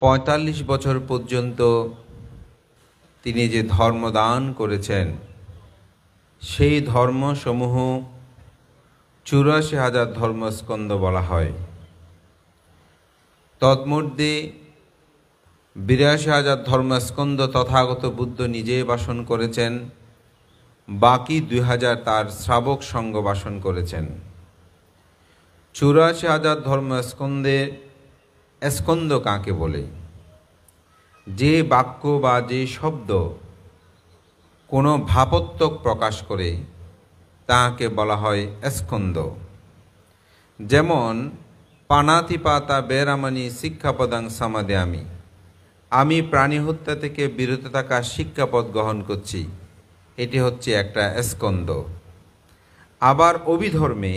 ৪৫ বছর পর্যন্ত তিনি যে ধর্ম দান করেছেন সেই ধর্মসমূহ ৮৪,০০০ ধর্মস্কন্ধ বলা হয়। তন্মধ্যে ৮২,০০০ ধর্মস্কন্ধ তথাগত বুদ্ধ নিজে বাসন করেছেন, বাকি ২,০০০ তার শ্রাবক সঙ্গ বাসন করেছেন। ৮৪,০০০ ধর্মস্কন্ধের স্কন্ধ কাকে বলে? যে বাক্য বা যে শব্দ কোনো ভাবত্বক প্রকাশ করে তাকে বলা হয় স্কন্ধ। যেমন পানাতিপাতা বেরামানি শিক্ষাপদাং সমাদেয়ামি, আমি প্রাণী হত্যা থেকে বিরত থাকা শিক্ষাপদ গ্রহণ করছি, এটি হচ্ছে একটা স্কন্ধ। আবার অভিধর্মে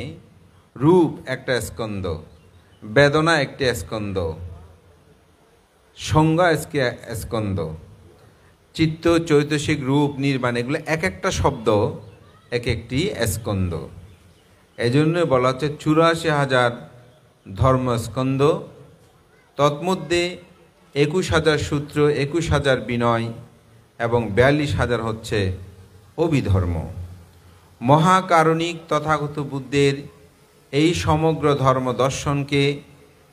রূপ একটা স্কন্ধ, বেদনা একটি স্কন্ধ, সংজ্ঞা স্কন্ধ, চিত্ত চৈতসিক রূপ নির্মাণ, এগুলো এক একটা শব্দ এক একটি স্কন্ধ। এই জন্য বলা হচ্ছে ৮৪,০০০ ধর্মস্কন্ধ। তন্মধ্যে ২১,০০০ সূত্র, ২১,০০০ বিনয় এবং ৪২,০০০ হচ্ছে অভিধর্ম। মহাকারণিক তথাগত বুদ্ধের এই সমগ্র ধর্ম দর্শনকে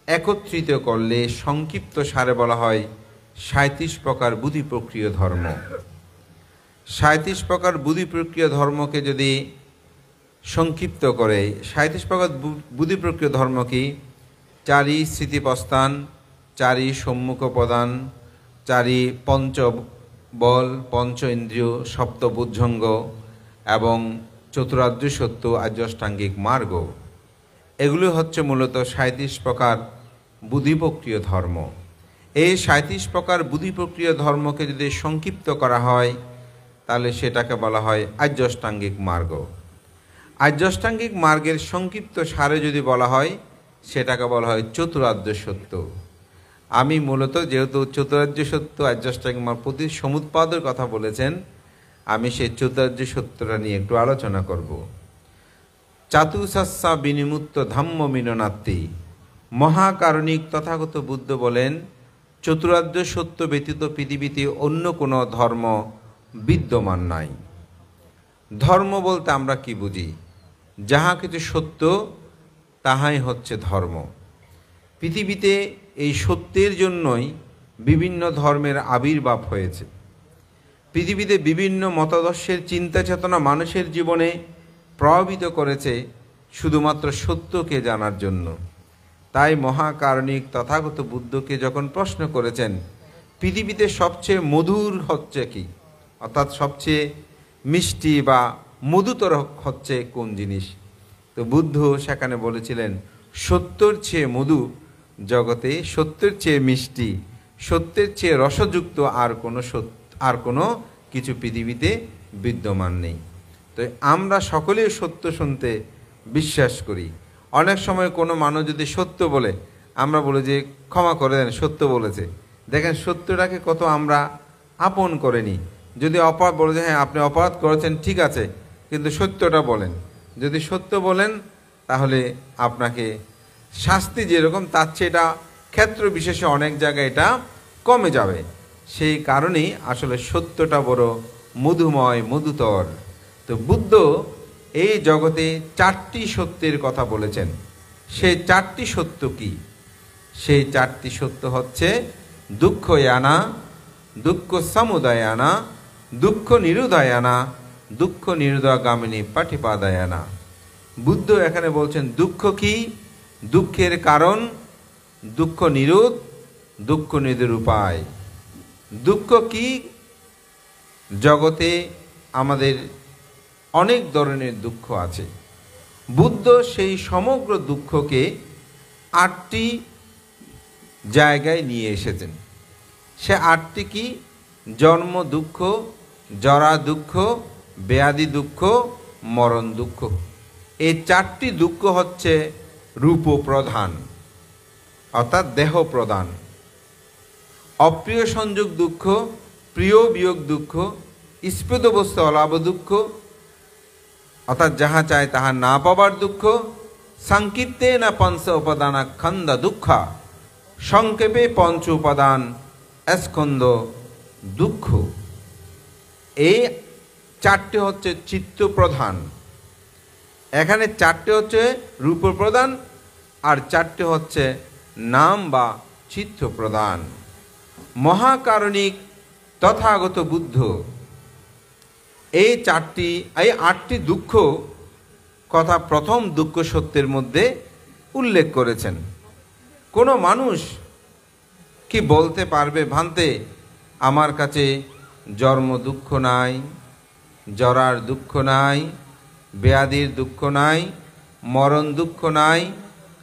একত্রিত করলে সংক্ষিপ্ত সারে বলা হয় ৩৭ প্রকার বুদ্ধি প্রক্রিয় ধর্ম। ৩৭ প্রকার বুদ্ধি প্রক্রিয় ধর্মকে যদি সংক্ষিপ্ত করে, ৩৭ প্রকার বুদ্ধি প্রক্রিয় ধর্ম কি? ৪ই স্থিতিপ্রস্থান, ৪ই সম্মুখ প্রদান, ৪ই পঞ্চবল, পঞ্চ ইন্দ্রিয়, সপ্ত বুদ্ধঙ্গ এবং চতুরার্য সত্য, আর্যাষ্টাঙ্গিক মার্গ, এগুলি হচ্ছে মূলত ৩৭ প্রকার বুদ্ধি প্রক্রিয় ধর্ম। এই ৩৭ প্রকার বুদ্ধি প্রক্রিয় ধর্মকে যদি সংক্ষিপ্ত করা হয় তাহলে সেটাকে বলা হয় আর্যাষ্টাঙ্গিক মার্গ। আর্যাষ্টাঙ্গিক মার্গের সংক্ষিপ্ত সারে যদি বলা হয় সেটাকে বলা হয় চতুরার্য সত্য। আমি মূলত যেহেতু চতুরার্য সত্য আর্যাষ্টাঙ্গিক মার্গ প্রতি সমুৎপাদের কথা বলেছেন, আমি সেই চতুরার্য সত্যটা নিয়ে একটু আলোচনা করব। চাতুসাস্যা বিনিমুক্ত ধাম্ম মিননাত্তি, মহাকারণিক তথাগত বুদ্ধ বলেন চতুরার্য সত্য ব্যতীত পৃথিবীতে অন্য কোনো ধর্ম বিদ্যমান নাই। ধর্ম বলতে আমরা কি বুঝি? যাহা কিছু সত্য তাহাই হচ্ছে ধর্ম। পৃথিবীতে এই সত্যের জন্যই বিভিন্ন ধর্মের আবির্ভাব হয়েছে। পৃথিবীতে বিভিন্ন মতাদর্শের চিন্তা চেতনা মানুষের জীবনে প্রভাবিত করেছে শুধুমাত্র সত্যকে জানার জন্য। তাই মহাকারণিক তথাগত বুদ্ধকে যখন প্রশ্ন করেছেন পৃথিবীতে সবচেয়ে মধুর হচ্ছে কি, অর্থাৎ সবচেয়ে মিষ্টি বা মধুতর হচ্ছে কোন জিনিস, তো বুদ্ধ সেখানে বলেছিলেন সত্যের চেয়ে মধু জগতে, সত্যের চেয়ে মিষ্টি, সত্যের চেয়ে রসযুক্ত আর কোনো কিছু পৃথিবীতে বিদ্যমান নেই। তো আমরা সকলেই সত্য শুনতে বিশ্বাস করি। অনেক সময় কোনো মানুষ যদি সত্য বলে আমরা বলি যে ক্ষমা করে দেন, সত্য বলেছে। দেখেন সত্যটাকে কত আমরা আপন করে নিই। যদি অপরাধ বলে যে হ্যাঁ আপনি অপরাধ করেছেন ঠিক আছে, কিন্তু সত্যটা বলেন। যদি সত্য বলেন তাহলে আপনাকে শাস্তি যেরকম তার চেয়ে এটা ক্ষেত্র বিশেষে অনেক জায়গায় এটা কমে যাবে। সেই কারণেই আসলে সত্যটা বড় মধুময়, মধুতর। তো বুদ্ধ এই জগতে 4টি সত্যের কথা বলেছেন। সেই 4টি সত্য কি? সেই 4টি সত্য হচ্ছে দুঃখ ইয়ানা, দুঃখ সমুদয়ানা, দুঃখ নিরুদয়ানা, দুঃখ নিরুদয়গামিনী পাটিপাদায়ানা। বুদ্ধ এখানে বলছেন দুঃখ কি, দুঃখের কারণ, দুঃখ নিরোধ, দুঃখ নিরোধের উপায়। দুঃখ কি? জগতে আমাদের অনেক ধরনের দুঃখ আছে। বুদ্ধ সেই সমগ্র দুঃখকে 8টি জায়গায় নিয়ে এসেছেন। সে 8টি কি? জন্ম দুঃখ, জরা দুঃখ, ব্যাধি দুঃখ, মরণ দুঃখ। এই 4টি দুঃখ হচ্ছে রূপ প্রধান, অর্থাৎ দেহ প্রধান। অপ্রিয় সংযোগ দুঃখ, প্রিয় বিয়োগ দুঃখ, স্পৃত বস্তু অলাভ দুঃখ, অর্থাৎ যাহা চায় তাহা না পাবার দুঃখ, সংকীর্তে না পঞ্চ উপাদানা খন্দা দুঃখ, সংক্ষেপে পঞ্চ উপাদান স্কন্ধ দুঃখ, এই চারটে হচ্ছে চিত্ত প্রধান, এখানে চারটে হচ্ছে রূপ প্রধান আর চারটে হচ্ছে নাম বা চিত্ত প্রধান। মহাকারণিক তথাগত বুদ্ধ এই আটটি দুঃখ কথা প্রথম দুঃখ সত্যের মধ্যে উল্লেখ করেছেন। কোনো মানুষ কি বলতে পারবে ভান্তে আমার কাছে জন্ম দুঃখ নাই, জরার দুঃখ নাই, ব্যাধির দুঃখ নাই, মরণ দুঃখ নাই,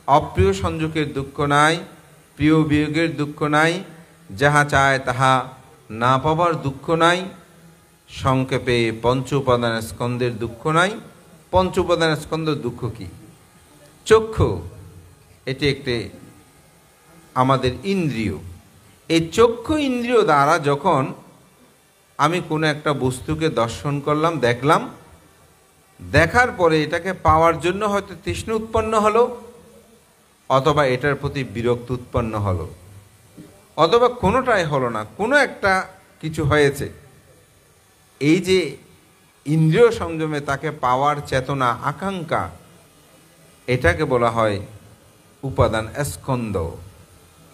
অপ্রিয় সংযোগের দুঃখ নাই, প্রিয় বিয়োগের দুঃখ নাই, যাহা চায় তাহা না পাবার দুঃখ নাই, সংক্ষেপে পঞ্চ উপাদান স্কন্ধের দুঃখ নাই। পঞ্চ উপাদান স্কন্ধের দুঃখ কি? চক্ষু, এটি একটি আমাদের ইন্দ্রিয়। এই চক্ষু ইন্দ্রিয় দ্বারা যখন আমি কোনো একটা বস্তুকে দর্শন করলাম, দেখলাম, দেখার পরে এটাকে পাওয়ার জন্য হয়তো তৃষ্ণা উৎপন্ন হলো, অথবা এটার প্রতি বিরক্তি উৎপন্ন হলো, অথবা কোনোটাই হলো না, কোনো একটা কিছু হয়েছে। এই যে ইন্দ্রিয় সংযমে তাকে পাওয়ার চেতনা, আকাঙ্ক্ষা, এটাকে বলা হয় উপাদান স্কন্ধ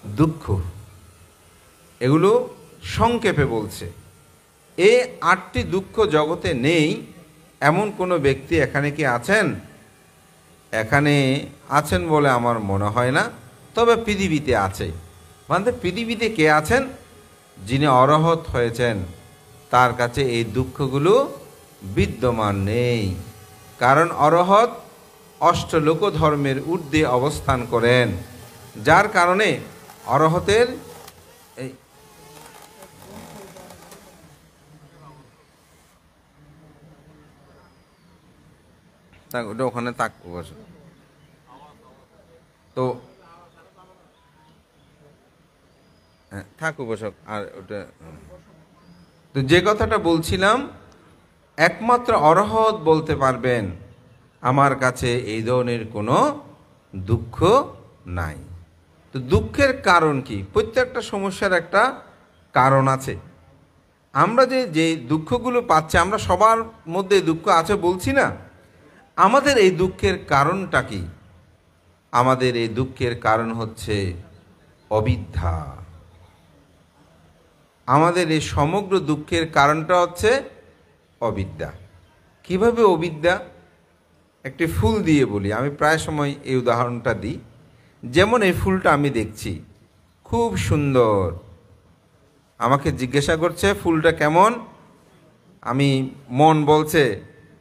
দুঃখ। এগুলো সংক্ষেপে বলছে। এই আটটি দুঃখ জগতে নেই এমন কোনো ব্যক্তি এখানে কি আছেন? এখানে আছেন বলে আমার মনে হয় না, তবে পৃথিবীতে আছে। মানে পৃথিবীতে কে আছেন? যিনি অরহত হয়েছেন, তার কাছে এই দুঃখগুলো বিদ্যমান নেই। কারণ অরহত অষ্টলোক ধর্মের ঊর্ধ্বে অবস্থান করেন, যার কারণে অরহতের ওটা ওখানে তো থাক উপসক। আর ওটা তো যে কথাটা বলছিলাম, একমাত্র অরহত বলতে পারবেন আমার কাছে এই ধরনের কোনো দুঃখ নাই। তো দুঃখের কারণ কি? প্রত্যেকটা সমস্যার একটা কারণ আছে। আমরা যে দুঃখগুলো পাচ্ছি, আমরা সবার মধ্যে দুঃখ আছে বলছি না, আমাদের এই দুঃখের কারণটা কি? আমাদের এই দুঃখের কারণ হচ্ছে অবিদ্যা। আমাদের এই সমগ্র দুঃখের কারণটা হচ্ছে অবিদ্যা। কিভাবে অবিদ্যা? একটি ফুল দিয়ে বলি, আমি প্রায় সময় এই উদাহরণটা দিই। যেমন এই ফুলটা আমি দেখছি, খুব সুন্দর, আমাকে জিজ্ঞাসা করছে ফুলটা কেমন? আমি মন বলছে,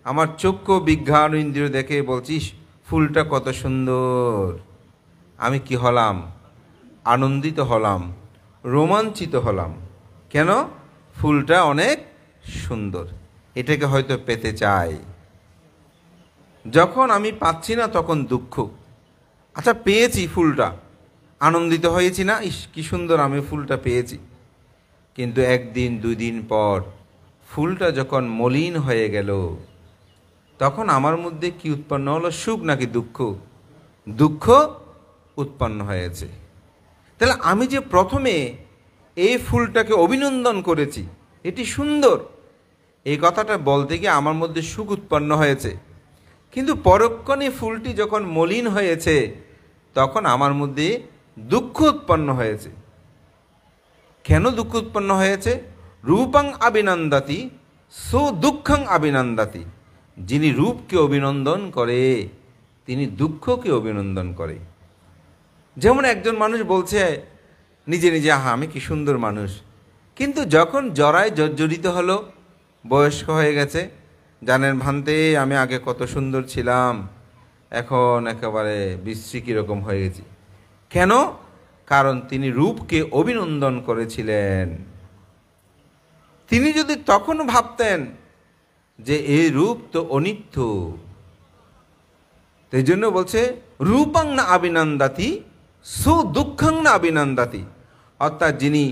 আমার চক্ষু বিজ্ঞান ইন্দ্রিয় দেখে বলছিস ফুলটা কত সুন্দর। আমি কি হলাম? আনন্দিত হলাম, রোমাঞ্চিত হলাম। কেন? ফুলটা অনেক সুন্দর, এটাকে হয়তো পেতে চাই। যখন আমি পাচ্ছি না তখন দুঃখ। আচ্ছা, পেয়েছি ফুলটা, আনন্দিত হয়েছি না, ইস কি সুন্দর আমি ফুলটা পেয়েছি। কিন্তু একদিন দুই দিন পর ফুলটা যখন মলিন হয়ে গেল, তখন আমার মধ্যে কি উৎপন্ন হলো? সুখ নাকি দুঃখ? দুঃখ উৎপন্ন হয়েছে। তাহলে আমি যে প্রথমে এই ফুলটাকে অভিনন্দন করেছি, এটি সুন্দর, এই কথাটা বলতে গিয়ে আমার মধ্যে সুখ উৎপন্ন হয়েছে। কিন্তু পরক্ষণে ফুলটি যখন মলিন হয়েছে, তখন আমার মধ্যে দুঃখ উৎপন্ন হয়েছে। কেন দুঃখ উৎপন্ন হয়েছে? রূপং অভিনন্দাতি সো দুঃখং অভিনন্দাতি। যিনি রূপকে অভিনন্দন করে, তিনি দুঃখকে অভিনন্দন করে। যেমন একজন মানুষ বলছে নিজে নিজে, আহা আমি কি সুন্দর মানুষ, কিন্তু যখন জরায় জর্জরিত হলো, বয়স্ক হয়ে গেছে, জানেন ভান্তে আমি আগে কত সুন্দর ছিলাম, এখন একেবারে বিশ্রী কীরকম হয়ে গেছি। কেন? কারণ তিনি রূপকে অভিনন্দন করেছিলেন। তিনি যদি তখন ভাবতেন যে এই রূপ তো অনিত্য, এই জন্য বলছে রূপং না অভিনন্দাতি সু দুঃখং না অভিনন্দাতি। অর্থাৎ যিনি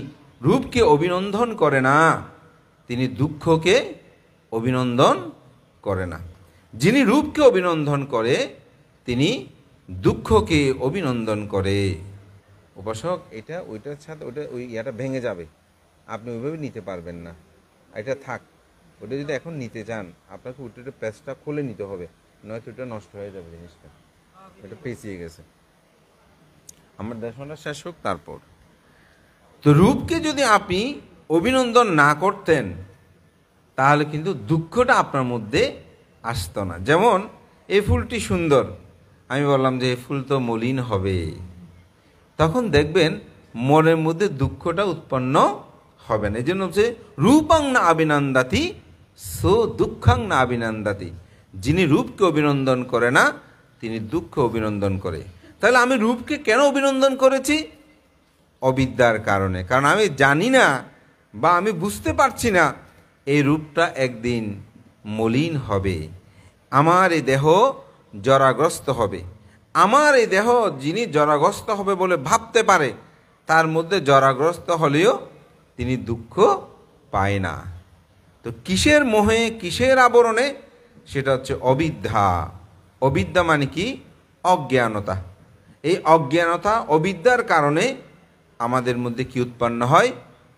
রূপকে অভিনন্দন করে না, তিনি দুঃখকে অভিনন্দন করে না। যিনি রূপকে অভিনন্দন করে, তিনি দুঃখকে অভিনন্দন করে। উপাসক এটা ওইটার সাথে ওটা ওই ইয়াটা ভেঙে যাবে, আপনি ওইভাবে নিতে পারবেন না, এটা থাক। ওটা যদি এখন নিতে চান আপনাকে ওইটা প্যাচটা খুলে নিতে হবে, নয়তো ওটা নষ্ট হয়ে যাবে জিনিসটা, এটা পেঁচিয়ে গেছে। আমার দেখাশোনা শেষ হোক তারপর। তো রূপকে যদি আপনি অভিনন্দন না করতেন তাহলে কিন্তু দুঃখটা আপনার মধ্যে আসতো না। যেমন এই ফুলটি সুন্দর, আমি বললাম যে এই ফুল তো মলিন হবে, তখন দেখবেন মনের মধ্যে দুঃখটা উৎপন্ন হবে না। এই জন্য হচ্ছে রূপাং না অভিনন্দাতি সো দুঃখাং না অভিনন্দাতি, যিনি রূপকে অভিনন্দন করে না তিনি দুঃখ অভিনন্দন করে। তাহলে আমি রূপকে কেন অভিনন্দন করেছি? অবিদ্যার কারণে। কারণ আমি জানি না বা আমি বুঝতে পারছি না এই রূপটা একদিন মলিন হবে, আমার এই দেহ জরাগ্রস্ত হবে। আমার এই দেহ যিনি জরাগ্রস্ত হবে বলে ভাবতে পারে, তার মধ্যে জরাগ্রস্ত হলেও তিনি দুঃখ পায় না। তো কিসের মোহে, কিসের আবরণে? সেটা হচ্ছে অবিদ্যা। অবিদ্যা মানে কি? অজ্ঞানতা। এই অজ্ঞানতা, অবিদ্যার কারণে আমাদের মধ্যে কি উৎপন্ন হয়?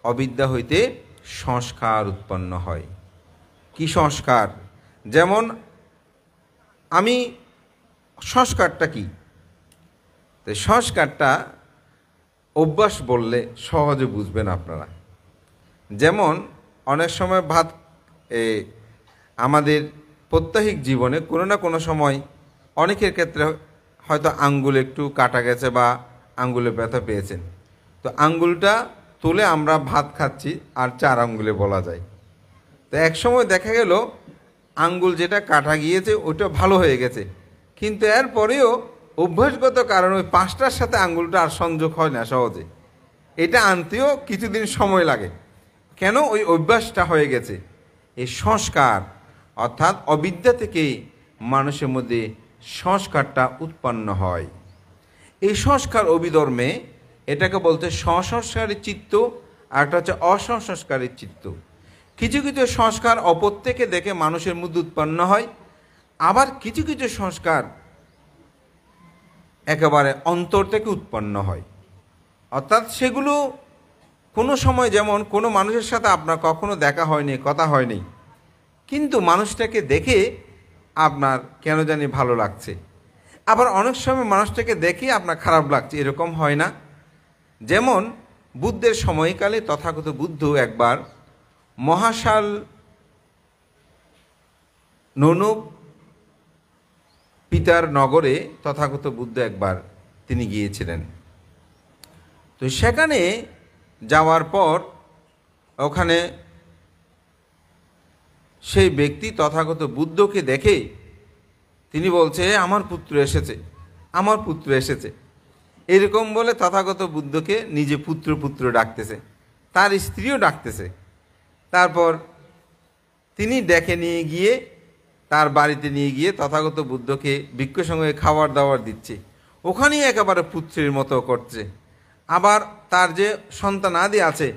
অবিদ্যা হইতে সংস্কার উৎপন্ন হয়। কি সংস্কার? যেমন আমি, সংস্কারটা কি? তো সংস্কারটা অভ্যাস বললে সহজে বুঝবেন আপনারা। যেমন অনেক সময় আমাদের প্রত্যাহিক জীবনে কোনো না কোনো সময় অনেকের ক্ষেত্রে হয়তো আঙ্গুল একটু কাটা গেছে বা আঙ্গুলে ব্যথা পেয়েছেন, তো আঙ্গুলটা তুলে আমরা ভাত খাচ্ছি আর 4 আঙ্গুলে বলা যায়। তো এক সময় দেখা গেল আঙ্গুল যেটা কাটা গিয়েছে ওটা ভালো হয়ে গেছে, কিন্তু এরপরেও অভ্যাসগত কারণে ওই 5টার সাথে আঙ্গুলটা আর সংযোগ হয় না সহজে, এটা আনতেও কিছুদিন সময় লাগে। কেন? ওই অভ্যাসটা হয়ে গেছে। এই সংস্কার অর্থাৎ অবিদ্যা থেকে মানুষের মধ্যে সংস্কারটা উৎপন্ন হয়। এই সংস্কার অভিধর্মে এটাকে বলতে সংস্কারী চিত্ত, আর একটা হচ্ছে অসংস্কারী চিত্ত। কিছু কিছু সংস্কার অপর থেকে দেখে মানুষের মধ্যে উৎপন্ন হয়, আবার কিছু কিছু সংস্কার একেবারে অন্তর থেকে উৎপন্ন হয়। অর্থাৎ সেগুলো কোনো সময়, যেমন কোনো মানুষের সাথে আপনার কখনো দেখা হয়নি, কথা হয়নি, কিন্তু মানুষটাকে দেখে আপনার কেন জানি ভালো লাগছে। আবার অনেক সময় মানুষটাকে দেখে আপনার খারাপ লাগছে, এরকম হয় না? যেমন বুদ্ধের সময়কালে তথাগত বুদ্ধ একবার মহাশাল ননুপ পিতার নগরে তথাগত বুদ্ধ একবার তিনি গিয়েছিলেন। তো সেখানে যাওয়ার পর ওখানে সেই ব্যক্তি তথাগত বুদ্ধকে দেখে তিনি বলছে, আমার পুত্র এসেছে, আমার পুত্র এসেছে, এরকম বলে তথাগত বুদ্ধকে নিজে পুত্র পুত্র ডাকতেছে, তার স্ত্রীও ডাকতেছে। তারপর তিনি ডেকে নিয়ে গিয়ে তার বাড়িতে নিয়ে গিয়ে তথাগত বুদ্ধকে ভিক্ষুর সঙ্গে খাবার দাবার দিচ্ছে, ওখানেই একেবারে পুত্রের মতো করছে। আবার তার যে সন্তানাদি আছে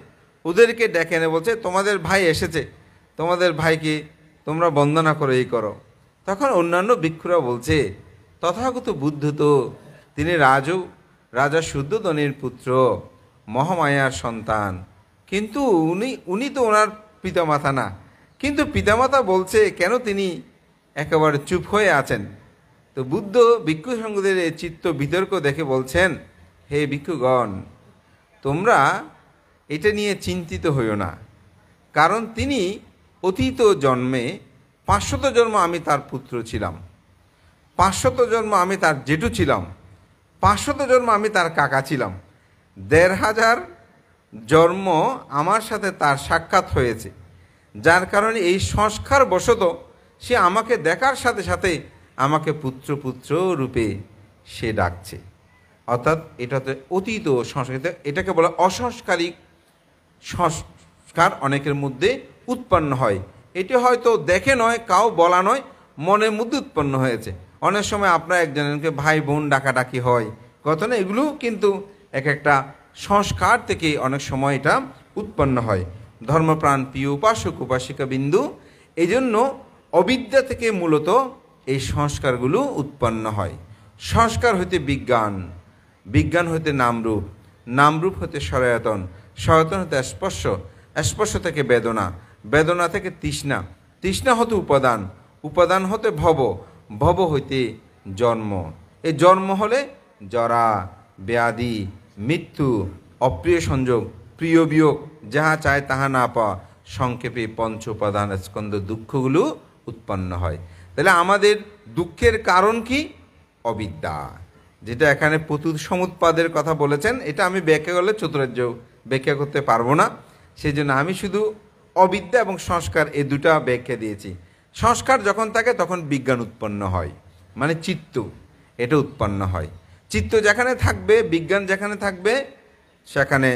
ওদেরকে ডেকে এনে বলছে, তোমাদের ভাই এসেছে, তোমাদের ভাইকে তোমরা বন্দনা করে এই করো। তখন অন্যান্য ভিক্ষুরা বলছে, তথাগত বুদ্ধ তো তিনি রাজা শুদ্ধোধনের পুত্র, মহামায়ার সন্তান, কিন্তু উনি তো ওনার পিতামাতা না। কিন্তু পিতামাতা বলছে কেন তিনি একেবারে চুপ হয়ে আছেন? তো বুদ্ধ ভিক্ষু সঙ্গদের এই চিত্ত বিতর্ক দেখে বলছেন, হে ভিক্ষুগণ, তোমরা এটা নিয়ে চিন্তিত হইও না, কারণ তিনি অতীত জন্মে 500 জন্ম আমি তার পুত্র ছিলাম, 500 জন্ম আমি তার জেঠু ছিলাম, 500 জন্ম আমি তার কাকা ছিলাম, 1500 জন্ম আমার সাথে তার সাক্ষাৎ হয়েছে, যার কারণে এই সংস্কার বশত সে আমাকে দেখার সাথে সাথে আমাকে পুত্র পুত্র রূপে সে ডাকছে। অর্থাৎ এটাতে অতীত সংস্কৃতি, এটাকে বলা অসংস্কারিক সংস্কার অনেকের মধ্যে উৎপন্ন হয়। এটি হয়তো দেখে নয়, কাউ বলা নয়, মনের মধ্যে উৎপন্ন হয়েছে। অনেক সময় আপনার একজনকে ভাই বোন ডাকাডাকি হয়, কথা না, এগুলো কিন্তু এক একটা সংস্কার থেকে অনেক সময় এটা উৎপন্ন হয়। ধর্মপ্রাণ প্রিয় উপাসক উপাসিকা বিন্দু, এই জন্য অবিদ্যা থেকে মূলত এই সংস্কারগুলো উৎপন্ন হয়। সংস্কার হইতে বিজ্ঞান, বিজ্ঞান হইতে নামরূপ, নামরূপ হতে সনাতন, সনাতন হতে স্পর্শ, স্পর্শ থেকে বেদনা, বেদনা থেকে তৃষ্ণা, তৃষ্ণা হতে উপাদান, উপাদান হতে ভব, ভব হইতে জন্ম, এই জন্ম হলে জরা, ব্যাধি, মৃত্যু, অপ্রিয় সংযোগ, প্রিয় বিয়োগ, যাহা চায় তাহা না পাওয়া, সংক্ষেপে পঞ্চ উপাদান স্কন্ধ দুঃখগুলো উৎপন্ন হয়। তাহলে আমাদের দুঃখের কারণ কি? অবিদ্যা, যেটা এখানে প্রতুত সমুৎপাদের কথা বলেছেন। এটা আমি ব্যাখ্যা করলে চতুরার্য ব্যাখ্যা করতে পারবো না, সেই জন্য আমি শুধু অবিদ্যা এবং সংস্কার এই দুটা ব্যাখ্যা দিয়েছি। সংস্কার যখন থাকে তখন বিজ্ঞান উৎপন্ন হয়, মানে চিত্ত এটা উৎপন্ন হয়। চিত্ত যেখানে থাকবে, বিজ্ঞান যেখানে থাকবে, সেখানে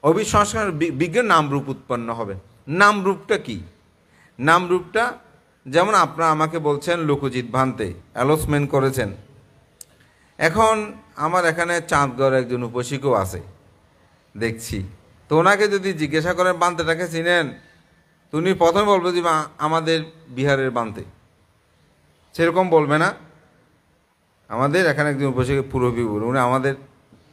অভিসংস্কার বিজ্ঞান নামরূপ উৎপন্ন হবে। নামরূপটা কি? নামরূপটা যেমন আপনারা আমাকে বলছেন লোকজিৎ ভান্তে অ্যালোসমেন্ট করেছেন। এখন আমার এখানে চাঁদগড় একজন উপশিকও আছে দেখছি, তো ওনাকে যদি জিজ্ঞাসা করেন বান্তেটাকে চিনেন, তুমি প্রথমে বলবে যে আমাদের বিহারের বান্তে, সেরকম বলবে না। আমাদের এখানে একজন উপশিক পুরবিবুর, উনি আমাদের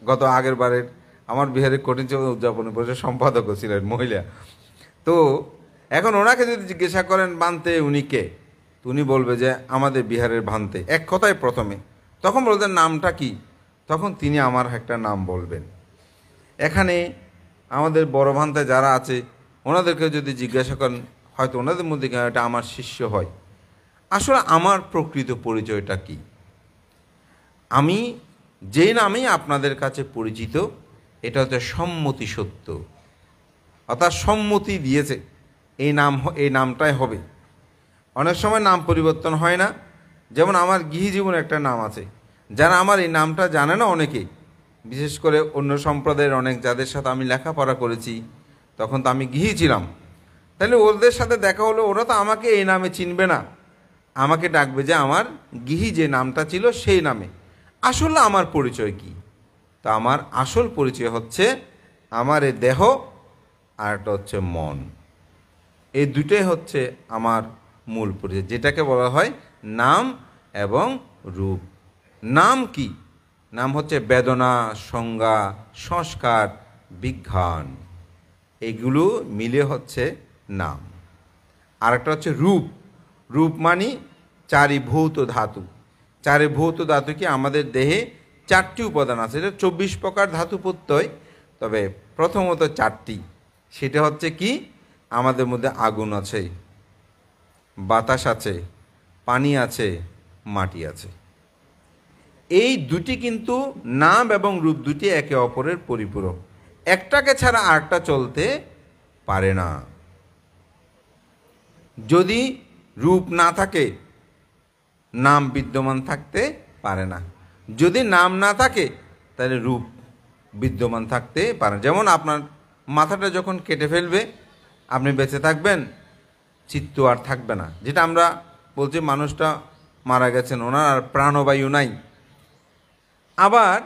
গত আগের বারের আমার বিহারের কঠিন চন্দ্র উদযাপনী পরিষদের সম্পাদকও ছিলেন, মহিলা। তো এখন ওনাকে যদি জিজ্ঞাসা করেন বান্তে উনি কে, উনি বলবে যে আমাদের বিহারের ভান্তে, এক কথায় প্রথমে। তখন বলবেন নামটা কি, তখন তিনি আমার একটা নাম বলবেন। এখানে আমাদের বড় ভান্তে যারা আছে ওনাদেরকে যদি জিজ্ঞাসা করেন, হয়তো ওনাদের মধ্যে এটা আমার শিষ্য হয়। আসলে আমার প্রকৃত পরিচয়টা কি? আমি যে নামেই আপনাদের কাছে পরিচিত, এটা হচ্ছে সম্মতি সত্য, অর্থাৎ সম্মতি দিয়েছে এই নামটাই হবে। অনেক সময় নাম পরিবর্তন হয় না। যেমন আমার গৃহী জীবনে একটা নাম আছে, যারা আমার এই নামটা জানে না অনেকে, বিশেষ করে অন্য সম্প্রদায়ের অনেক যাদের সাথে আমি লেখাপড়া করেছি, তখন তো আমি গৃহী ছিলাম। তাহলে ওদের সাথে দেখা হলো, ওরা তো আমাকে এই নামে চিনবে না, আমাকে ডাকবে যে আমার গৃহী যে নামটা ছিল সেই নামে। আসলে আমার পরিচয় কি? তা আমার আসল পরিচয় হচ্ছে আমার এই দেহ আর একটা হচ্ছে মন। এই দুটোই হচ্ছে আমার মূল পরিচয়, যেটাকে বলা হয় নাম এবং রূপ। নাম কি? নাম হচ্ছে বেদনা, সংজ্ঞা, সংস্কার, বিজ্ঞান, এগুলো মিলে হচ্ছে নাম। আর একটা হচ্ছে রূপ। রূপ মানে চারিভূত ধাতু। চারিভূত ধাতু কি? আমাদের দেহে 4টি উপাদান আছে, এটা 24 প্রকার ধাতু প্রত্যয়, তবে প্রথমত 4টি। সেটা হচ্ছে কি? আমাদের মধ্যে আগুন আছে, বাতাস আছে, পানি আছে, মাটি আছে। এই দুটি কিন্তু নাম এবং রূপ দুটি একে অপরের পরিপূরক, একটাকে ছাড়া আরেকটা চলতে পারে না। যদি রূপ না থাকে, নাম বিদ্যমান থাকতে পারে না। যদি নাম না থাকে, তাহলে রূপ বিদ্যমান থাকতে পারে। যেমন আপনার মাথাটা যখন কেটে ফেলবে, আপনি বেঁচে থাকবেন, চিত্ত আর থাকবে না। যেটা আমরা বলছি মানুষটা মারা গেছেন, ওনার আর প্রাণবায়ু নাই। আবার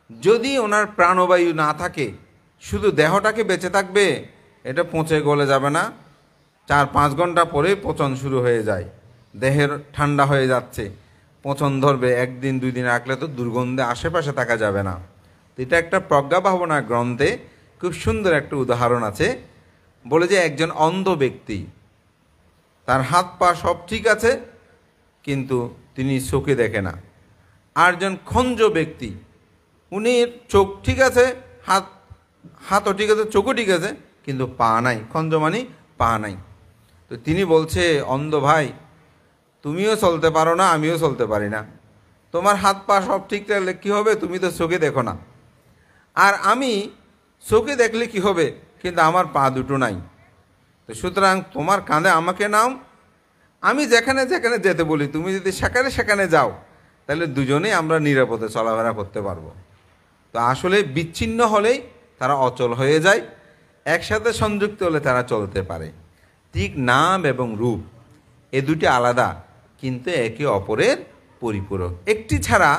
যদি ওনার প্রাণবায়ু না থাকে, শুধু দেহটাকে বেঁচে থাকবে, এটা পচে গলে যাবে না, 4-5 ঘন্টা পরে পচন শুরু হয়ে যায়, দেহের ঠান্ডা হয়ে যাচ্ছে, পচন ধরবে। 1 দিন 2 দিন রাখলে তো দুর্গন্ধে আশেপাশে থাকা যাবে না। তো এটা একটা প্রজ্ঞা ভাবনা গ্রন্থে খুব সুন্দর একটা উদাহরণ আছে। বলে যে একজন অন্ধ ব্যক্তি, তার হাত পা সব ঠিক আছে, কিন্তু তিনি চোখে দেখে না। আর একজন খঞ্জ ব্যক্তি, উনি চোখ ঠিক আছে, হাতও ঠিক আছে, চোখও ঠিক আছে, কিন্তু পা নাই। খঞ্জ মানে পা নাই। তো তিনি বলছে, অন্ধ ভাই, তুমিও চলতে পারো না, আমিও চলতে পারি না। তোমার হাত পা সব ঠিক থাকলে কী হবে? তুমি তো চোখে দেখো না। আর আমি চোখে দেখলে কি হবে? কিন্তু আমার পা দুটো নাই। তো সুতরাং তোমার কাঁধে আমাকে নাও, আমি যেখানে যেখানে যেতে বলি তুমি যদি সেখানে সেখানে যাও, তাহলে দুজনেই আমরা নিরাপদে চলাফেরা করতে পারবো। তো আসলে বিচ্ছিন্ন হলেই তারা অচল হয়ে যায়, একসাথে সংযুক্ত হলে তারা চলতে পারে। ঠিক নাম এবং রূপ এ দুটি আলাদা, কিন্তু একে অপরের পরিপূরক, একটি ছাড়া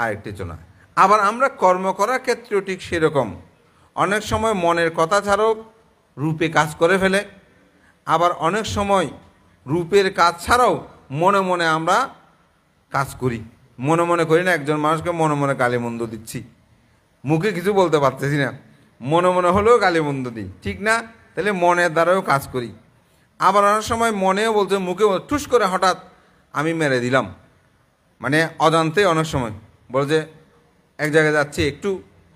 আরেকটি চলে। আবার আমরা কর্ম করার ক্ষেত্রেও ঠিক সেরকম। অনেক সময় মনের কথা ছাড়াও রূপে কাজ করে ফেলে, আবার অনেক সময় রূপের কাজ ছাড়াও মনে মনে আমরা কাজ করি। মনে মনে করি না, একজন মানুষকে মনে মনে গালিমন্দ দিচ্ছি, মুখে কিছু বলতে পারতেছি না, মনে মনে হলেও গালিমন্দ দিই, ঠিক না? তাহলে মনের দ্বারাও কাজ করি। আবার অনেক সময় মনেও বলছে, মুখে ঠুস করে হঠাৎ আমি মেরে দিলাম, মানে অজান্তে অনেক সময় বলে যে এক জায়গায় যাচ্ছি, একটু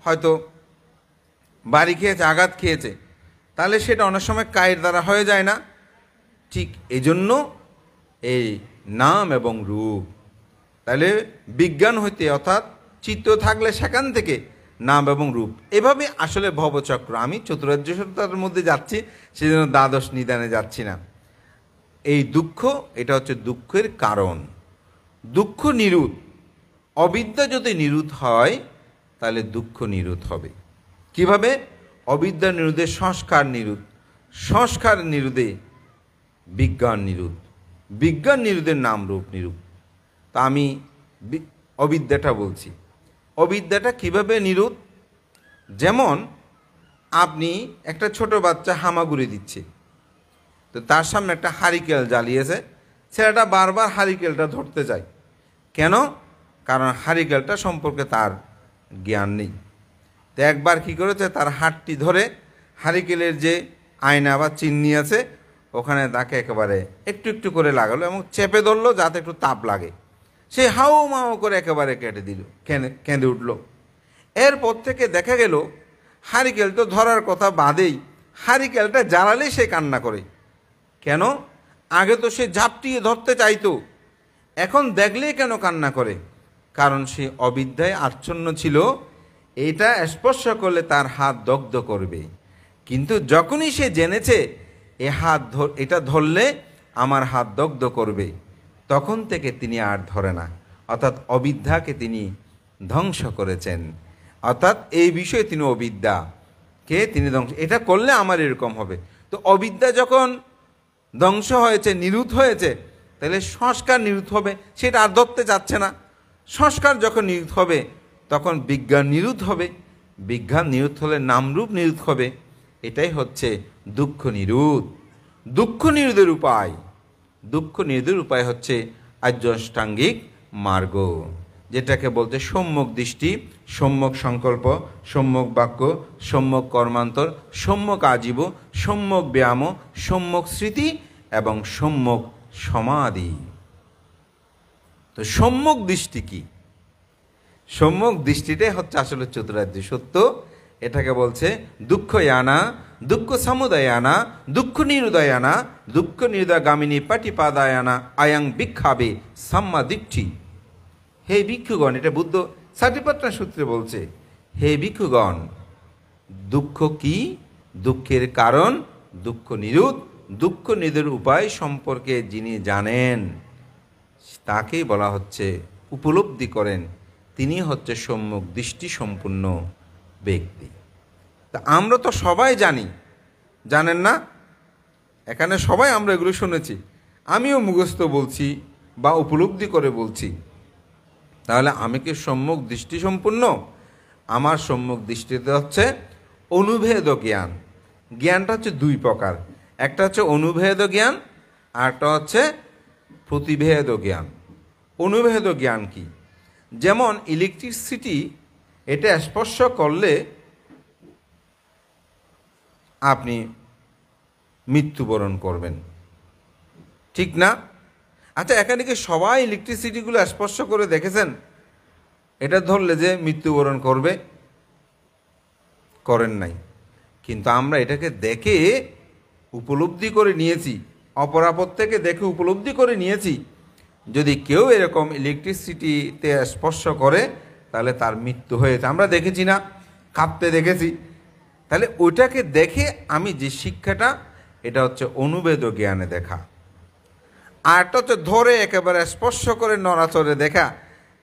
হয়তো বাড়ি খেয়েছে, আঘাত খেয়েছে, তাহলে সেটা অনেক সময় কায়ের দ্বারা হয়ে যায় না? ঠিক এই জন্য এই নাম এবং রূপ, তাহলে বিজ্ঞান হইতে অর্থাৎ চিত্ত থাকলে সেখান থেকে নাম এবং রূপ, এভাবে আসলে ভবচক্র। আমি চতুরার্য সত্যতার মধ্যে যাচ্ছি, সেই জন্য দ্বাদশ নিদানে যাচ্ছি না। এই দুঃখ, এটা হচ্ছে দুঃখের কারণ। দুঃখ নিরুদ্ধ, অবিদ্যা যদি নিরুদ্ধ হয় তাহলে দুঃখ নিরুদ্ধ হবে। কিভাবে? অবিদ্যা নিরুদ্ধে সংস্কার নিরুদ্ধ, সংস্কার নিরুদ্ধে বিজ্ঞান নিরুদ্ধ, বিজ্ঞান নিরুদ্ধে নাম রূপ নিরুদ্ধ। তা আমি অবিদ্যাটা বলছি। অবিদ্যাটা কিভাবে নিরুদ্ধ? যেমন আপনি একটা ছোট বাচ্চা হামাগুড়ি দিচ্ছে, তো তার সামনে একটা হারিকেল জ্বালিয়েছে, ছেলেটা বারবার হারিকেলটা ধরতে চায়। কেন? কারণ হারিকেলটা সম্পর্কে তার জ্ঞান নেই। তো একবার কী করেছে, তার হাতটি ধরে হারিকেলের যে আয়না বা চিমনি আছে ওখানে তাকে একেবারে একটু একটু করে লাগালো এবং চেপে ধরলো যাতে একটু তাপ লাগে। সে হাউ মাউ করে একেবারে কেটে দিল, কেঁদে উঠল। এরপর থেকে দেখা গেল হারিকেল তো ধরার কথা বাদেই, হারিকেলটা জ্বালালেই সে কান্না করে। কেন? আগে তো সে ঝাপটিয়ে ধরতে চাইতো, এখন দেখলেই কেন কান্না করে? কারণ সে অবিদ্যায় আচ্ছন্ন ছিল, এটা স্পর্শ করলে তার হাত দগ্ধ করবে। কিন্তু যখনই সে জেনেছে এটা ধরলে আমার হাত দগ্ধ করবে, তখন থেকে তিনি আর ধরে না। অর্থাৎ অবিদ্যাকে তিনি ধ্বংস করেছেন। অর্থাৎ এই বিষয়ে তিনি অবিদ্যাকে তিনি ধ্বংস, এটা করলে আমার এরকম হবে। তো অবিদ্যা যখন ধ্বংস হয়েছে, নিরুদ্ধ হয়েছে, তাহলে সংস্কার নিরুদ্ধ হবে, সেটা আর ধরতে চাচ্ছে না। সংস্কার যখন নিরুদ্ধ হবে তখন বিজ্ঞান নিরুদ্ধ হবে, বিজ্ঞান নিরুদ্ধ হলে নামরূপ নিরুদ্ধ হবে। এটাই হচ্ছে দুঃখ নিরোধ। দুঃখ নিরোধের উপায়, দুঃখ নিরোধের উপায় হচ্ছে আর্য অষ্টাঙ্গিক মার্গ, যেটাকে বলতে সম্যক দৃষ্টি, সম্যক সংকল্প, সম্যক বাক্য, সম্যক কর্মান্তর, সম্যক আজীব, সম্যক ব্যায়াম, সম্যক স্মৃতি এবং সম্যক সমাধি। তো সম্যক দৃষ্টি কি? সম্যক দৃষ্টিটাই হচ্ছে আসলে চতুরার্য সত্য। এটাকে বলছে দুঃখ ইয়ানা, দুঃখ সমুদয়ানা, দুঃখ নিরুদয়ানা, দুঃখ নিরুদয়গামিনী পাটিপাদায়ানা আয়াং বিক্ষাবে সাম্মা দিক্ষি। হে ভিক্ষুগণ, এটা বুদ্ধ সাটিপাট্টা সূত্রে বলছে, হে ভিক্ষুগণ, দুঃখ কি? দুঃখের কারণ, দুঃখ নিরোধ, দুঃখ নিরোধের উপায় সম্পর্কে যিনি জানেন তাকেই বলা হচ্ছে, উপলব্ধি করেন, তিনি হচ্ছে সম্যক দৃষ্টি সম্পূর্ণ ব্যক্তি। তা আমরা তো সবাই জানি, জানেন না? এখানে সবাই আমরা এগুলো শুনেছি, আমিও মুখস্থ বলছি বা উপলব্ধি করে বলছি। তাহলে আমি কি সম্যক দৃষ্টি সম্পূর্ণ? আমার সম্যক দৃষ্টিতে হচ্ছে অনুভেদ জ্ঞান। জ্ঞানটা হচ্ছে দুই প্রকার, একটা হচ্ছে অনুভেদ জ্ঞান, আর একটা হচ্ছে প্রতিভেদ জ্ঞান। অনুভেদ জ্ঞান কি? যেমন ইলেকট্রিসিটি, এটা স্পর্শ করলে আপনি মৃত্যুবরণ করবেন, ঠিক না? আচ্ছা, এখানে কি সবাই ইলেকট্রিসিটিগুলো স্পর্শ করে দেখেছেন এটা ধরলে যে মৃত্যুবরণ করবে? করেন নাই। কিন্তু আমরা এটাকে দেখে উপলব্ধি করে নিয়েছি, অপরাপর থেকে দেখে উপলব্ধি করে নিয়েছি, যদি কেউ এরকম ইলেকট্রিসিটিতে স্পর্শ করে তাহলে তার মৃত্যু হয়েছে। আমরা দেখেছি না, কাঁপতে দেখেছি। তাহলে ওইটাকে দেখে আমি যে শিক্ষাটা, এটা হচ্ছে অনুবেদ জ্ঞানে দেখা। আর একটা হচ্ছে ধরে একেবারে স্পর্শ করে নড়াচড়ে দেখা,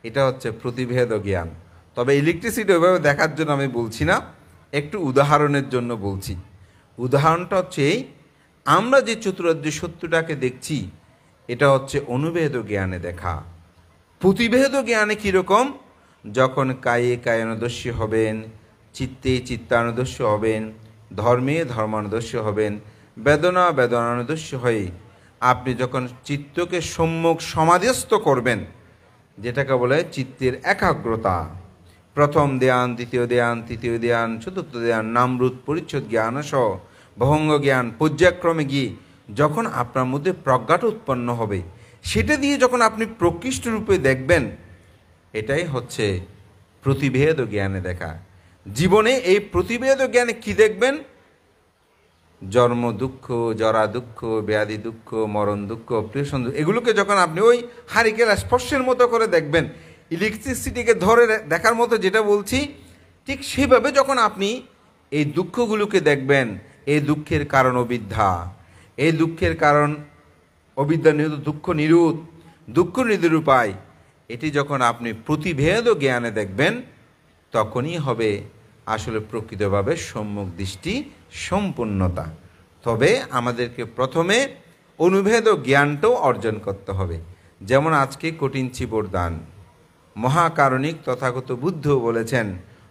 এটা হচ্ছে প্রতিভেদ জ্ঞান। তবে ইলেকট্রিসিটি ওইভাবে দেখার জন্য আমি বলছি না, একটু উদাহরণের জন্য বলছি। উদাহরণটা হচ্ছে এই, আমরা যে চতুরার্য সত্যটাকে দেখছি এটা হচ্ছে অনুভেদ জ্ঞানে দেখা। প্রতিভেদ জ্ঞানে কীরকম? যখন কায়ে কায়ানুদর্শী হবেন, চিত্তে চিত্তানুদর্শী হবেন, ধর্মে ধর্মানুদর্শী হবেন, বেদনা বেদনানুদর্শী হয়ে আপনি যখন চিত্তকে সম্যক সমাধিস্থ করবেন, যেটাকে বলে চিত্তের একাগ্রতা। প্রথম ধ্যান, দ্বিতীয় ধ্যান, তৃতীয় ধ্যান, চতুর্থ ধ্যান, নামরূপ পরিচ্ছদ জ্ঞান সহ ভঙ্গ জ্ঞান পর্যায়ক্রমে গিয়ে যখন আপনার মধ্যে প্রজ্ঞাটা উৎপন্ন হবে, সেটা দিয়ে যখন আপনি প্রকৃষ্ট রূপে দেখবেন, এটাই হচ্ছে প্রতিভেদ জ্ঞানে দেখা। জীবনে এই প্রতিভেদ জ্ঞানে কি দেখবেন? জন্ম দুঃখ, জরা দুঃখ, ব্যাধি দুঃখ, মরণ দুঃখ, প্রিয়জন দুঃখ, এগুলোকে যখন আপনি ওই হারিকেন স্পর্শের মতো করে দেখবেন, ইলেকট্রিসিটিকে ধরে দেখার মতো যেটা বলছি, ঠিক সেভাবে যখন আপনি এই দুঃখগুলোকে দেখবেন, এই দুঃখের কারণ অবিদ্যা, এই দুঃখের কারণ অবিদ্যা নিরুদ্ধ দুঃখ নিরোধ, দুঃখ নিরোধের উপায়, এটি যখন আপনি প্রতিভেদ জ্ঞানে দেখবেন, তখনই হবে আসলে প্রকৃতভাবে সম্যক দৃষ্টি সম্পূর্ণতা। তবে আমাদেরকে প্রথমে অনুভেদ জ্ঞানটাও অর্জন করতে হবে। যেমন আজকে কঠিন চিবরদান মহাকারণিক তথাগত বুদ্ধ বলেছেন,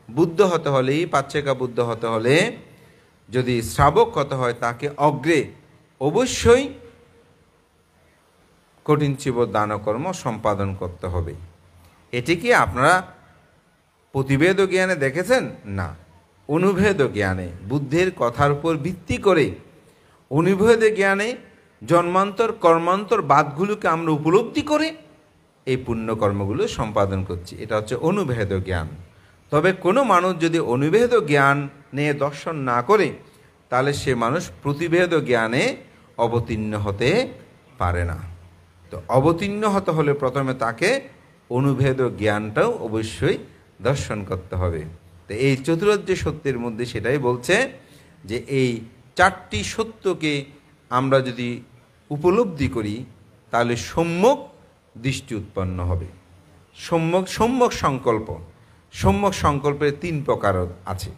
বুদ্ধ হতে হলেই, পাচ্ছেকা বুদ্ধ হতে হলে, যদি শ্রাবক হতে হয়, তাকে অগ্রে অবশ্যই কঠিন চিবর কর্ম সম্পাদন করতে হবে। এটি কি আপনারা প্রতিভেদ জ্ঞানে দেখেছেন? না, অনুভেদ জ্ঞানে, বুদ্ধের কথার উপর ভিত্তি করে অনুভেদ জ্ঞানে জন্মান্তর কর্মান্তর বাদগুলোকে আমরা উপলব্ধি করে এই পুণ্যকর্মগুলো সম্পাদন করছি। এটা হচ্ছে অনুভেদ জ্ঞান। তবে কোনো মানুষ যদি অনুভেদ জ্ঞান নিয়ে দর্শন না করে, তাহলে সে মানুষ প্রতিভেদ জ্ঞানে অবতীর্ণ হতে পারে না। তো অবতীর্ণ হতে হলে প্রথমে তাকে অনুভেদ জ্ঞানটাও অবশ্যই দর্শন করতে হবে। তো এই চতুরার্য সত্যের মধ্যে সেটাই বলছে যে এই চারটি সত্যকে আমরা যদি উপলব্ধি করি, তাহলে সম্যক দৃষ্টি উৎপন্ন হবে। সম্যক সংকল্প, সম্যক সংকল্পের তিন প্রকার আছে।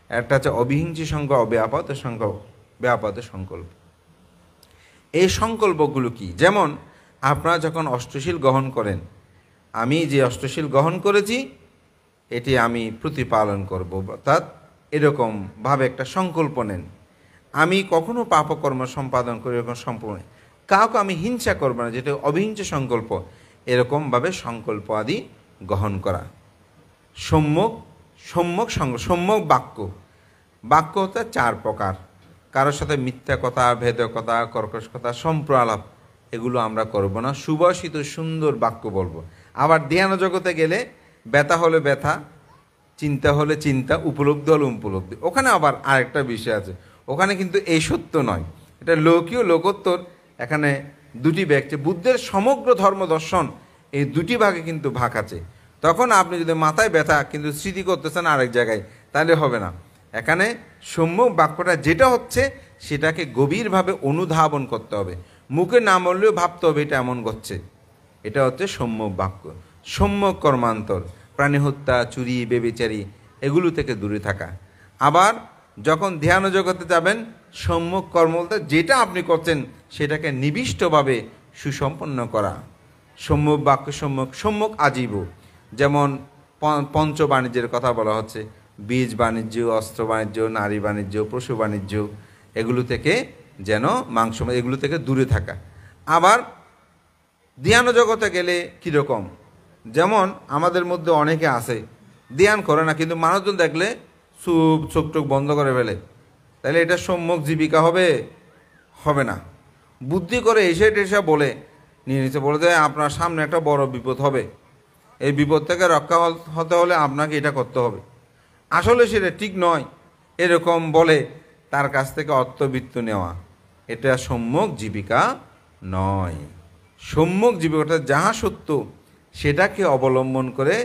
একটা হচ্ছে অবিহিংসী সংকল্প, অব্যাপাত সংকল্প, ব্যাপাত সংকল্প। এই সংকল্পগুলো কি? যেমন আপনারা যখন অষ্টশীল গ্রহণ করেন, আমি যে অষ্টশীল গ্রহণ করেছি এটি আমি প্রতিপালন করব, অর্থাৎ এরকমভাবে একটা সংকল্প নেন। আমি কখনো পাপকর্ম সম্পাদন করি, এরকম সম্পূর্ণ কাউকে আমি হিংসা করব না, যেটা অবিহিংস সংকল্প, এরকমভাবে সংকল্প আদি গ্রহণ করা। সম্যক বাক্য, বাক্য হচ্ছে চার প্রকার। কারোর সাথে মিথ্যা কথা, ভেদ কথা, কর্কশ কথা, সম্প্রলাপ, এগুলো আমরা করব না। সুভাষিত সুন্দর বাক্য বলবো। আবার ধ্যান জগতে গেলে ব্যথা হলে ব্যথা, চিন্তা হলে চিন্তা, উপলব্ধি হলে উপলব্ধি। ওখানে আবার আরেকটা বিষয় আছে, ওখানে কিন্তু এই সত্য নয়, এটা লৌকীয় লোকোত্তর। এখানে দুটি ব্যক্তি, বুদ্ধের সমগ্র ধর্ম দর্শন এই দুটি ভাগে কিন্তু ভাগ আছে। তখন আপনি যদি মাথায় ব্যথা কিন্তু স্মৃতি করতেছেন আরেক জায়গায়, তাহলে হবে না। এখানে সম্যক বাক্যটা যেটা হচ্ছে সেটাকে গভীরভাবে অনুধাবন করতে হবে, মুখে না বললেও ভাবতে হবে এটা এমন করছে। এটা হচ্ছে সম্যক বাক্য। সম্যক কর্মান্তর, প্রাণী হত্যা, চুরি, বেবিচারি, এগুলো থেকে দূরে থাকা। আবার যখন ধ্যান জগতে যাবেন, সম্যক কর্ম বলতে যেটা আপনি করছেন সেটাকে নিবিষ্টভাবে সুসম্পন্ন করা। সম্যক বাক্য, সম্যক আজীব। যেমন পঞ্চ বাণিজ্যের কথা বলা হচ্ছে, বীজ বাণিজ্য, অস্ত্র বাণিজ্য, নারী বাণিজ্য, পশু বাণিজ্য, এগুলো থেকে যেন মাংস, এগুলো থেকে দূরে থাকা। আবার ধ্যান জগতে গেলে কীরকম, যেমন আমাদের মধ্যে অনেকে আছে ধ্যান করে না, কিন্তু মানুষজন দেখলে চোখ টোক বন্ধ করে ফেলে, তাহলে এটা সম্যক জীবিকা হবে? হবে না। বুদ্ধি করে এসে টেসে বলে নিয়ে নিচে বলে দেয় আপনার সামনে একটা বড় বিপদ হবে, এই বিপদ থেকে রক্ষা হতে হলে আপনাকে এটা করতে হবে। আসলে সেটা ঠিক নয়, এরকম বলে তার কাছ থেকে অর্থবিত্ত নেওয়া, এটা সম্যক জীবিকা নয়। সম্যক জীবিকাটা যাহা সত্য সেটাকে অবলম্বন করে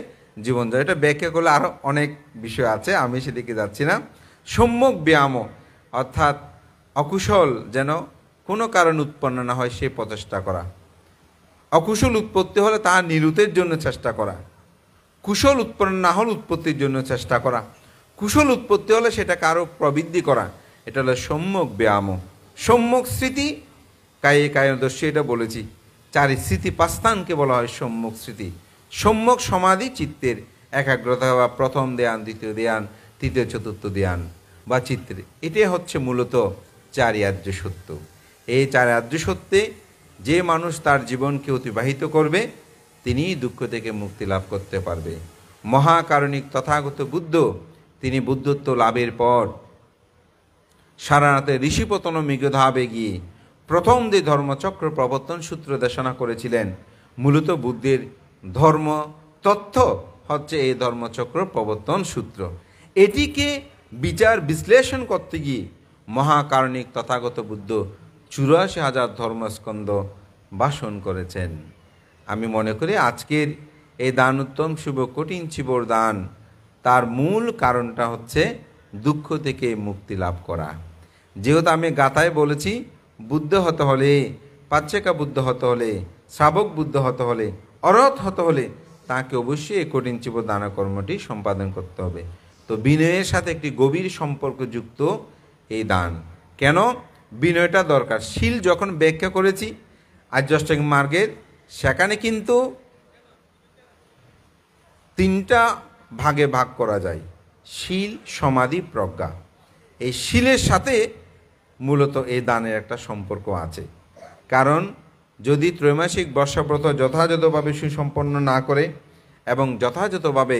জীবন যায়। এটা ব্যাখ্যা করলে আরও অনেক বিষয় আছে, আমি সেদিকে যাচ্ছি না। সম্যক ব্যায়াম, অর্থাৎ অকুশল যেন কোনো কারণ উৎপন্ন না হয় সে প্রচেষ্টা করা। অকুশল উৎপত্তি হলে তা নিরুতের জন্য চেষ্টা করা, কুশল উৎপন্ন না হলে উৎপত্তির জন্য চেষ্টা করা, কুশল উৎপত্তি হলে সেটাকে আরও প্রবৃদ্ধি করা, এটা হলো সম্যক ব্যায়াম। সম্যক স্মৃতি, কায়দর্শী, এটা বলেছি, চারি স্মৃতি পাঁচস্থানকে বলা হয় সম্যক স্মৃতি। সম্যক সমাধি, চিত্তের একাগ্রতা বা প্রথম ধ্যান, দ্বিতীয় ধ্যান, তৃতীয় চতুর্থ ধ্যান বা চিত্রে, এটাই হচ্ছে মূলত চারি আর্য সত্য। এই চারি আর্য সত্যে যে মানুষ তার জীবনকে অতিবাহিত করবে তিনিই দুঃখ থেকে মুক্তি লাভ করতে পারবে। মহাকারণিক তথাগত বুদ্ধ তিনি বুদ্ধত্ব লাভের পর সারানাথে ঋষিপতন মেঘধাবে গিয়ে প্রথম যে ধর্মচক্র প্রবর্তন সূত্র দেশনা করেছিলেন, মূলত বুদ্ধের ধর্ম তথ্য হচ্ছে এই ধর্মচক্র প্রবর্তন সূত্র। এটিকে বিচার বিশ্লেষণ করতে গিয়ে মহাকারণিক তথাগত বুদ্ধ ৮৪,০০০ ধর্মস্কন্ধ ভাষণ করেছেন। আমি মনে করি আজকের এই দান উত্তম শুভ কঠিন চিবর দান, তার মূল কারণটা হচ্ছে দুঃখ থেকে মুক্তি লাভ করা। যেহেতু আমি গাথায় বলেছি, বুদ্ধ হতে হলে, পাচ্ছেকা বুদ্ধ হতে হলে, শ্রাবক বুদ্ধ হতে হলে, অরহত হতে হলে তাকে অবশ্যই এই কঠিন চিবর দান কর্মটি সম্পাদন করতে হবে। তো বিনয়ের সাথে একটি গভীর সম্পর্কযুক্ত এই দান। কেন বিনয়টা দরকার? শীল যখন ব্যাখ্যা করেছি আর্য অষ্টাঙ্গিক মার্গের, সেখানে কিন্তু 3টা ভাগে ভাগ করা যায়, শীল, সমাধি, প্রজ্ঞা। এই শীলের সাথে মূলত এই দানের একটা সম্পর্ক আছে। কারণ যদি ত্রৈমাসিক বর্ষব্রত যথাযথভাবে সুসম্পন্ন না করে এবং যথাযথভাবে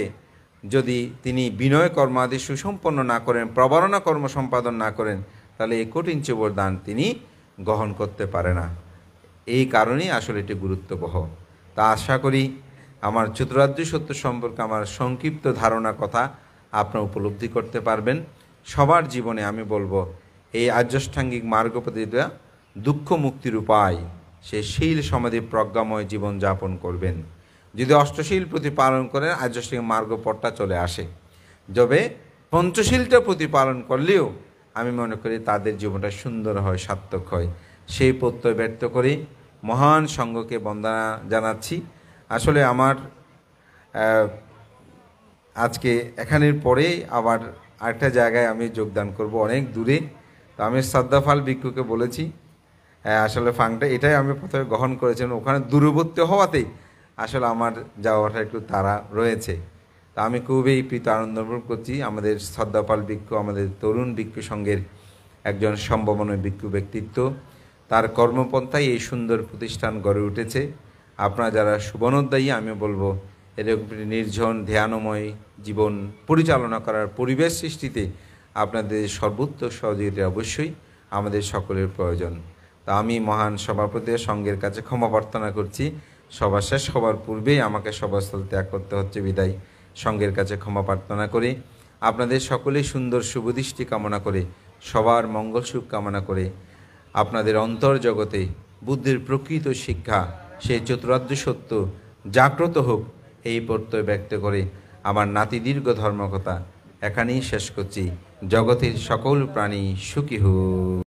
যদি তিনি বিনয় কর্মাদি সুসম্পন্ন না করেন, প্রবরণা কর্ম সম্পাদন না করেন, তাহলে এই কঠিন চিবর দান তিনি গ্রহণ করতে পারে না। এই কারণেই আসলে এটি গুরুত্ববহ। তা আশা করি আমার চতুরার্য সত্য সম্পর্কে আমার সংক্ষিপ্ত ধারণা কথা আপনারা উপলব্ধি করতে পারবেন। সবার জীবনে আমি বলবো এই আর্যাষ্টাঙ্গিক মার্গপথিটা দুঃখ মুক্তির উপায়। সে শীল সমাধি প্রজ্ঞাময় জীবন যাপন করবেন। যদি অষ্টশীল প্রতিপালন করেন আর্যাষ্টাঙ্গিক মার্গপথটা চলে আসে। তবে পঞ্চশীলটা প্রতিপালন করলেও আমি মনে করি তাদের জীবনটা সুন্দর হয়, সার্থক হয়। সেই প্রত্যয় ব্যক্ত করে মহান সংঘকে বন্দনা জানাচ্ছি। আসলে আমার আজকে এখানের পরে আবার আরেকটা জায়গায় আমি যোগদান করব, অনেক দূরে। তো আমি শ্রদ্ধাফাল ভিক্ষুকে বলেছি আসলে ফাংটা এটাই আমি প্রথমে গ্রহণ করেছিলাম, ওখানে দূরবর্তী হওয়াতেই আসলে আমার যাওয়াটা একটু তাড়া রয়েছে। তা আমি খুবই প্রীত আনন্দ অনুভব করছি। আমাদের শ্রদ্ধাপাল ভিক্ষু আমাদের তরুণ ভিক্ষু সংঘের একজন সম্ভাবনীয় ভিক্ষু ব্যক্তিত্ব, তার কর্মপন্থায় এই সুন্দর প্রতিষ্ঠান গড়ে উঠেছে। আপনারা যারা সুবর্ণোদ্যায়ী, আমি বলবো এরকম নির্জন ধ্যানময় জীবন পরিচালনা করার পরিবেশ সৃষ্টিতে আপনাদের সর্বোচ্চ সহযোগিতা অবশ্যই আমাদের সকলের প্রয়োজন। তা আমি মহান সভাপতি সংঘের কাছে ক্ষমা প্রার্থনা করছি। সভা শেষ হবার পূর্বেই আমাকে সভাস্থল ত্যাগ করতে হচ্ছে, বিদায় সংঘের কাছে ক্ষমা প্রার্থনা করে আপনাদের সকলেই সুন্দর শুভদৃষ্টি কামনা করে, সবার মঙ্গল সুখ কামনা করে, আপনাদের অন্তর জগতে বুদ্ধির প্রকৃত শিক্ষা সেই চতুরার্য সত্য জাগ্রত হোক, এই প্রত্যয় ব্যক্ত করে আমার নাতি দীর্ঘ ধর্মকথা এখানেই শেষ করছি। জগতের সকল প্রাণী সুখী হোক।